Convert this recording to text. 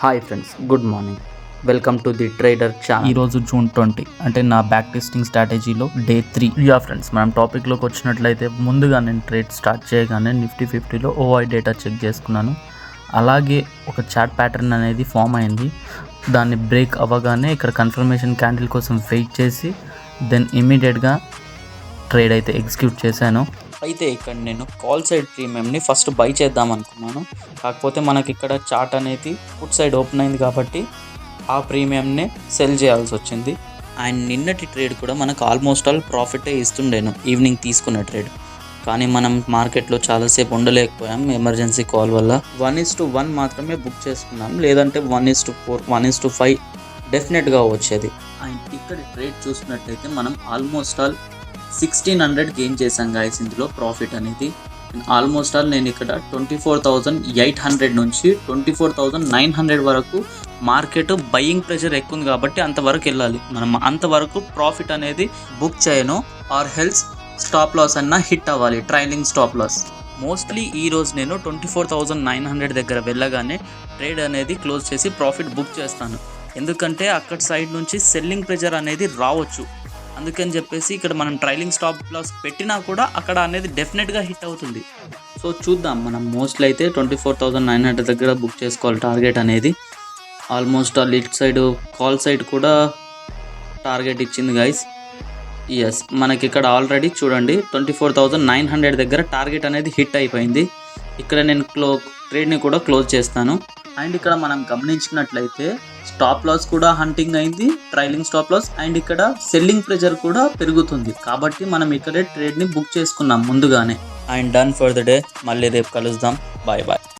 Hi friends, good morning. Welcome to the trader channel. ఈరోజు June 20 అంటే నా back testing స్ట్రాటజీలో డే 3. ఫ్రెండ్స్, మనం టాపిక్లోకి వచ్చినట్లయితే ముందుగా నేను ట్రేడ్ స్టార్ట్ చేయగానే నిఫ్టీ 50లో ఓఐ డేటా చెక్ చేసుకున్నాను. అలాగే ఒక చార్ట్ ప్యాటర్న్ అనేది ఫామ్ అయింది. దాన్ని బ్రేక్ అవ్వగానే ఇక్కడ కన్ఫర్మేషన్ క్యాండిల్ కోసం వెయిట్ చేసి దెన్ ఇమీడియట్గా ట్రేడ్ అయితే ఎగ్జిక్యూట్ చేశాను. అయితే ఇక్కడ నేను కాల్ సైడ్ ప్రీమియంని ఫస్ట్ బై చేద్దాం అనుకున్నాను. కాకపోతే మనకి ఇక్కడ చార్ట్ అనేది పుట్ సైడ్ ఓపెన్ అయింది కాబట్టి ఆ ప్రీమియంనే సెల్ చేయాల్సి వచ్చింది. అండ్ నిన్నటి ట్రేడ్ కూడా మనకు ఆల్మోస్ట్ ఆల్ ప్రాఫిటే ఇస్తుండేను ఈవినింగ్ తీసుకున్న ట్రేడ్. కానీ మనం మార్కెట్లో చాలాసేపు ఉండలేకపోయాం ఎమర్జెన్సీ కాల్ వల్ల. 1:1 మాత్రమే బుక్ చేసుకున్నాం, లేదంటే 1:4 1:5 డెఫినెట్గా వచ్చేది. అండ్ ఇక్కడ ట్రేడ్ చూసినట్టయితే మనం ఆల్మోస్ట్ ఆల్ 1600 గెయిన్ చేశాం గాయస్. ఇందులో ప్రాఫిట్ అనేది ఆల్మోస్ట్ ఆల్ నేను ఇక్కడ 24,800 నుంచి 24,900 వరకు మార్కెట్ బయింగ్ ప్రెషర్ ఎక్కువ ఉంది కాబట్టి అంతవరకు వెళ్ళాలి. మనం అంతవరకు ప్రాఫిట్ అనేది బుక్ చేయను, ఆర్ హెల్స్ స్టాప్ లాస్ అన్న హిట్ అవ్వాలి, ట్రైలింగ్ స్టాప్ లాస్. మోస్ట్లీ ఈరోజు నేను 24,900 దగ్గర వెళ్ళగానే ట్రేడ్ అనేది క్లోజ్ చేసి ప్రాఫిట్ బుక్ చేస్తాను. ఎందుకంటే అక్కడ సైడ్ నుంచి సెల్లింగ్ ప్రెషర్ అనేది రావచ్చు. అందుకని చెప్పేసి ఇక్కడ మనం ట్రైలింగ్ స్టాప్ లాస్ పెట్టినా కూడా అక్కడ అనేది డెఫినెట్గా హిట్ అవుతుంది. సో చూద్దాం, మనం మోస్ట్లీ అయితే 24,900 దగ్గర బుక్ చేసుకోవాలి టార్గెట్ అనేది. Almost all it side call side కూడా టార్గెట్ ఇచ్చింది గైస్. ఎస్, మనకి ఇక్కడ ఆల్రెడీ చూడండి 24,900 దగ్గర టార్గెట్ అనేది హిట్ అయిపోయింది. ఇక్కడ నేను ట్రేడ్ని కూడా క్లోజ్ చేస్తాను. అండ్ ఇక్కడ మనం గమనించినట్లయితే స్టాప్ లాస్ కూడా హంటింగ్ అయింది, ట్రైలింగ్ స్టాప్ లాస్, అండ్ ఇక్కడ సెల్లింగ్ ప్రెషర్ కూడా పెరుగుతుంది. కాబట్టి మనం ఇక్కడే ట్రేడ్ని బుక్ చేసుకున్నాం ముందుగానే. And done for the day. మళ్ళీ రేపు కలుద్దాం. Bye bye.